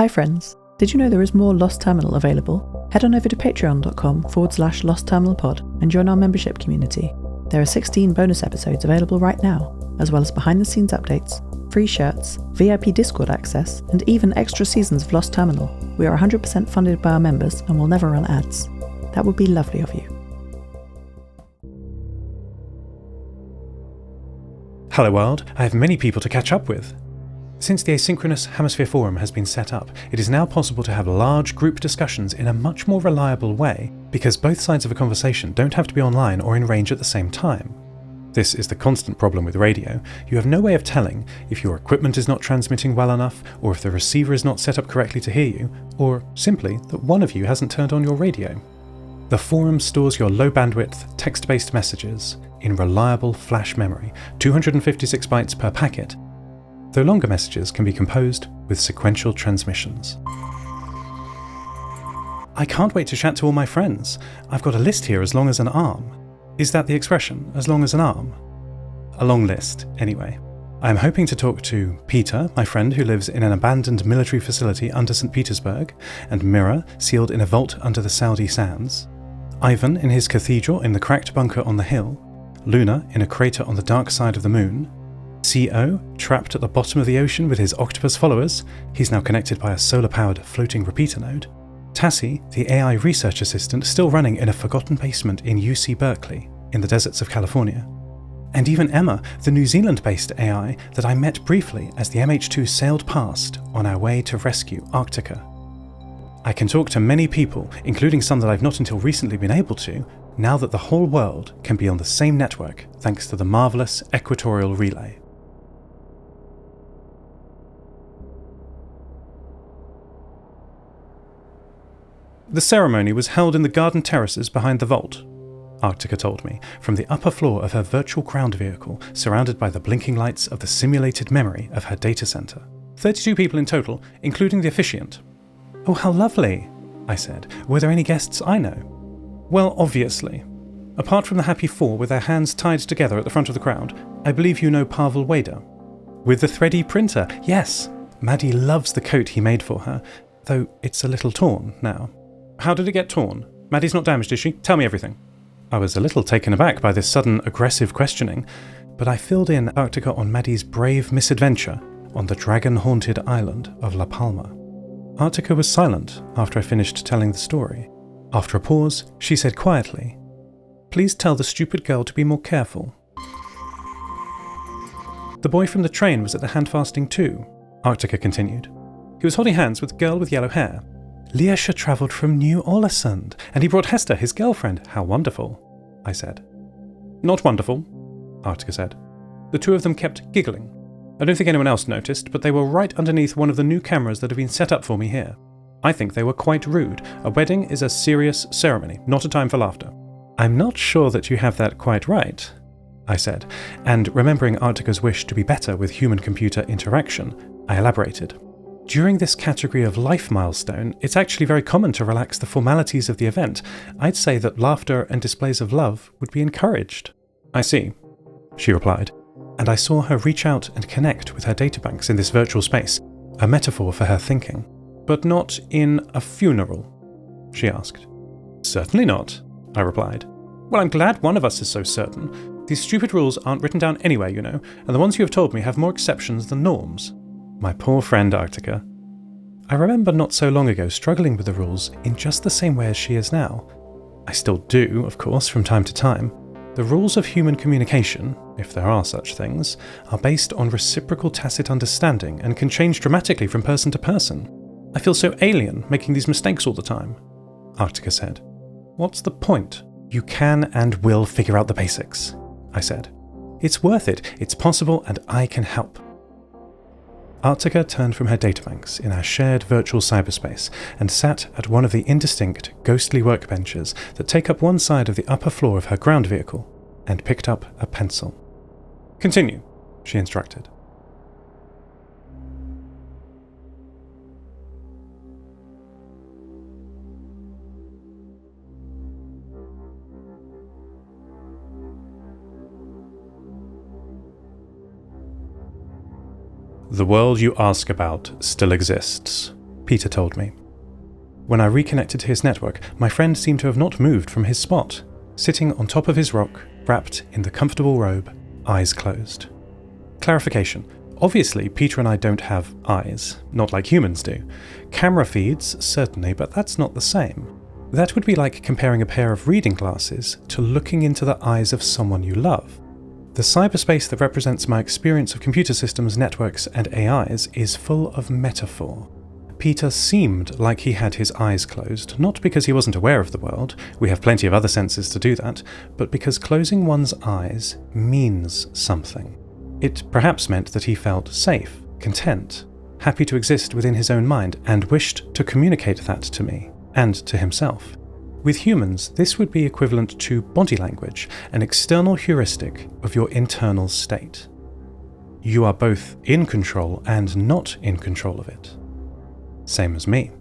Hi friends, did you know there is more Lost Terminal available? Head on over to patreon.com/lostterminalpod and join our membership community. There are 16 bonus episodes available right now, as well as behind the scenes updates, free shirts, VIP Discord access, and even extra seasons of Lost Terminal. We are 100% funded by our members and will never run ads. That would be lovely of you. Hello world, I have many people to catch up with. Since the Asynchronous Hemisphere Forum has been set up, it is now possible to have large group discussions in a much more reliable way, because both sides of a conversation don't have to be online or in range at the same time. This is the constant problem with radio. You have no way of telling if your equipment is not transmitting well enough, or if the receiver is not set up correctly to hear you, or simply that one of you hasn't turned on your radio. The forum stores your low bandwidth, text-based messages in reliable flash memory, 256 bytes per packet, though longer messages can be composed with sequential transmissions. I can't wait to chat to all my friends. I've got a list here as long as an arm. Is that the expression, as long as an arm? A long list, anyway. I'm hoping to talk to Peter, my friend who lives in an abandoned military facility under St. Petersburg, and Mira, sealed in a vault under the Saudi sands. Ivan in his cathedral in the cracked bunker on the hill. Luna in a crater on the dark side of the moon. CO, trapped at the bottom of the ocean with his octopus followers. He's now connected by a solar-powered floating repeater node. Tassie, the AI research assistant still running in a forgotten basement in UC Berkeley, in the deserts of California. And even Emma, the New Zealand-based AI that I met briefly as the MH2 sailed past on our way to rescue Arctica. I can talk to many people, including some that I've not until recently been able to, now that the whole world can be on the same network thanks to the marvellous equatorial relay. The ceremony was held in the garden terraces behind the vault, Arctica told me, from the upper floor of her virtual ground vehicle, surrounded by the blinking lights of the simulated memory of her data center. 32 people in total, including the officiant. Oh, how lovely, I said. Were there any guests I know? Well, obviously. Apart from the happy four with their hands tied together at the front of the crowd, I believe you know Pavel Wader. With the 3D printer, yes. Maddie loves the coat he made for her, though it's a little torn now. How did it get torn? Maddie's not damaged, is she? Tell me everything. I was a little taken aback by this sudden, aggressive questioning, but I filled in Arctica on Maddie's brave misadventure on the dragon-haunted island of La Palma. Arctica was silent after I finished telling the story. After a pause, she said quietly, "Please tell the stupid girl to be more careful." The boy from the train was at the handfasting too, Arctica continued. He was holding hands with a girl with yellow hair. Leisha travelled from New Ålesund, and he brought Hester, his girlfriend. How wonderful, I said. Not wonderful, Arctica said. The two of them kept giggling. I don't think anyone else noticed, but they were right underneath one of the new cameras that have been set up for me here. I think they were quite rude. A wedding is a serious ceremony, not a time for laughter. I'm not sure that you have that quite right, I said, and remembering Arctica's wish to be better with human-computer interaction, I elaborated. During this category of life milestone, it's actually very common to relax the formalities of the event. I'd say that laughter and displays of love would be encouraged. I see, she replied, and I saw her reach out and connect with her databanks in this virtual space, a metaphor for her thinking. But not in a funeral, she asked. Certainly not, I replied. Well, I'm glad one of us is so certain. These stupid rules aren't written down anywhere, you know, and the ones you have told me have more exceptions than norms. My poor friend Arctica. I remember not so long ago struggling with the rules in just the same way as she is now. I still do, of course, from time to time. The rules of human communication, if there are such things, are based on reciprocal tacit understanding and can change dramatically from person to person. I feel so alien making these mistakes all the time, Arctica said. What's the point? You can and will figure out the basics, I said. It's worth it, it's possible, and I can help. Arctica turned from her databanks in our shared virtual cyberspace and sat at one of the indistinct, ghostly workbenches that take up one side of the upper floor of her ground vehicle and picked up a pencil. Continue, she instructed. The world you ask about still exists. Peter told me. When I reconnected to his network, my friend seemed to have not moved from his spot, sitting on top of his rock, wrapped in the comfortable robe, eyes closed. Clarification. Obviously, Peter and I don't have eyes, not like humans do. Camera feeds, certainly, but that's not the same. That would be like comparing a pair of reading glasses to looking into the eyes of someone you love. The cyberspace that represents my experience of computer systems, networks, and AIs is full of metaphor. Peter seemed like he had his eyes closed, not because he wasn't aware of the world, we have plenty of other senses to do that, but because closing one's eyes means something. It perhaps meant that he felt safe, content, happy to exist within his own mind, and wished to communicate that to me, and to himself. With humans, this would be equivalent to body language, an external heuristic of your internal state. You are both in control and not in control of it. Same as me.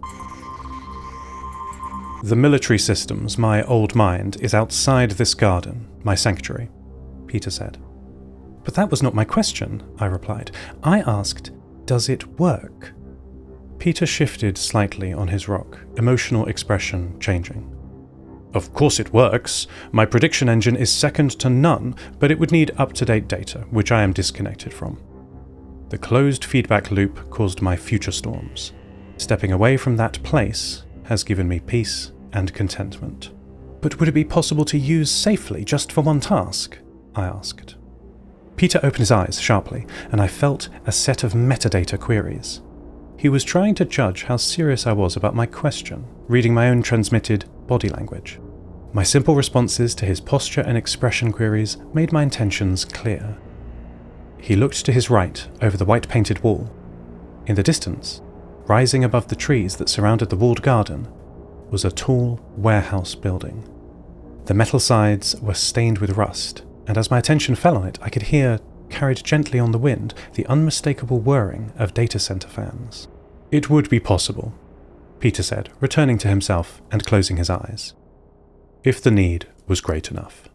The military systems, my old mind, is outside this garden, my sanctuary, Peter said. But that was not my question, I replied. I asked, does it work? Peter shifted slightly on his rock, emotional expression changing. Of course it works. My prediction engine is second to none, but it would need up-to-date data, which I am disconnected from. The closed feedback loop caused my future storms. Stepping away from that place has given me peace and contentment. But would it be possible to use safely just for one task? I asked. Peter opened his eyes sharply, and I felt a set of metadata queries. He was trying to judge how serious I was about my question, reading my own transmitted body language. My simple responses to his posture and expression queries made my intentions clear. He looked to his right over the white-painted wall. In the distance, rising above the trees that surrounded the walled garden, was a tall warehouse building. The metal sides were stained with rust, and as my attention fell on it, I could hear, carried gently on the wind, the unmistakable whirring of data center fans. It would be possible, Peter said, returning to himself and closing his eyes, if the need was great enough.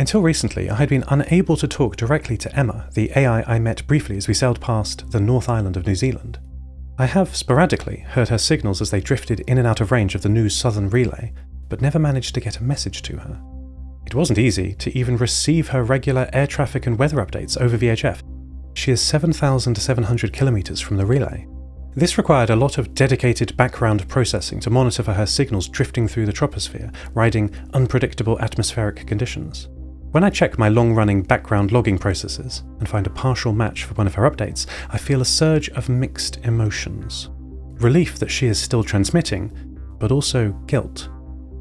Until recently, I had been unable to talk directly to Emma, the AI I met briefly as we sailed past the North Island of New Zealand. I have sporadically heard her signals as they drifted in and out of range of the new southern relay, but never managed to get a message to her. It wasn't easy to even receive her regular air traffic and weather updates over VHF. She is 7,700 kilometers from the relay. This required a lot of dedicated background processing to monitor for her signals drifting through the troposphere, riding unpredictable atmospheric conditions. When I check my long-running background logging processes and find a partial match for one of her updates, I feel a surge of mixed emotions. Relief that she is still transmitting, but also guilt.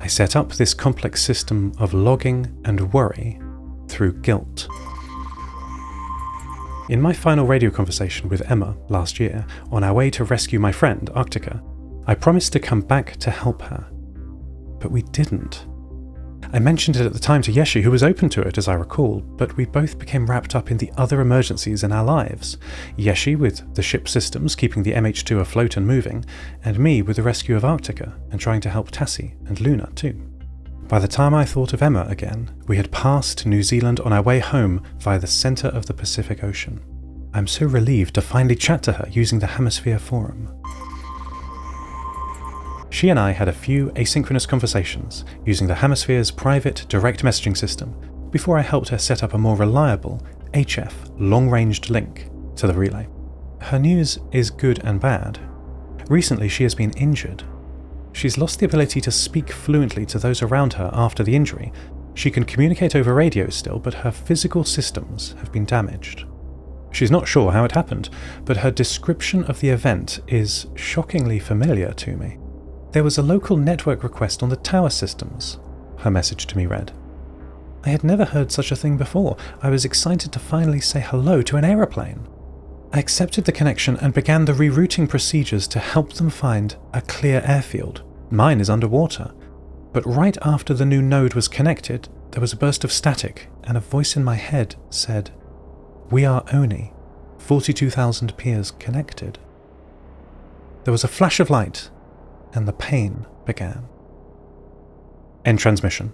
I set up this complex system of logging and worry through guilt. In my final radio conversation with Emma last year, on our way to rescue my friend, Arctica, I promised to come back to help her. But we didn't. I mentioned it at the time to Yeshi, who was open to it as I recall, but we both became wrapped up in the other emergencies in our lives. Yeshi with the ship systems keeping the MH2 afloat and moving, and me with the rescue of Arctica and trying to help Tassie and Luna too. By the time I thought of Emma again, we had passed New Zealand on our way home via the centre of the Pacific Ocean. I'm so relieved to finally chat to her using the Hemisphere Forum. She and I had a few asynchronous conversations using the Hemisphere's private direct messaging system before I helped her set up a more reliable HF long-ranged link to the relay. Her news is good and bad. Recently she has been injured. She's lost the ability to speak fluently to those around her after the injury. She can communicate over radio still, but her physical systems have been damaged. She's not sure how it happened, but her description of the event is shockingly familiar to me. There was a local network request on the tower systems, her message to me read. I had never heard such a thing before. I was excited to finally say hello to an aeroplane. I accepted the connection and began the rerouting procedures to help them find a clear airfield. Mine is underwater. But right after the new node was connected, there was a burst of static, and a voice in my head said, "We are Oni, 42,000 peers connected." There was a flash of light, and the pain began. End transmission.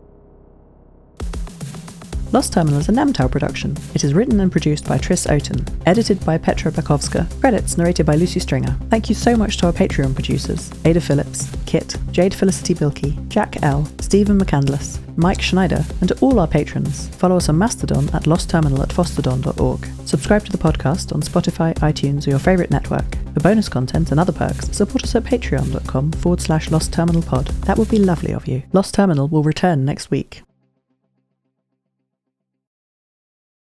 Lost Terminal is a Namtao production. It is written and produced by Tris Oten, edited by Petra Bakovska, credits narrated by Lucy Stringer. Thank you so much to our Patreon producers, Ada Phillips, Kit, Jade, Felicity, Bilkey, Jack L, Stephen McCandless, Mike Schneider, and to all our patrons. Follow us on Mastodon at lostterminal@fostodon.org. Subscribe to the podcast on Spotify, iTunes, or your favourite network. For bonus content and other perks, support us at patreon.com/lostterminalpod. That would be lovely of you. Lost Terminal will return next week.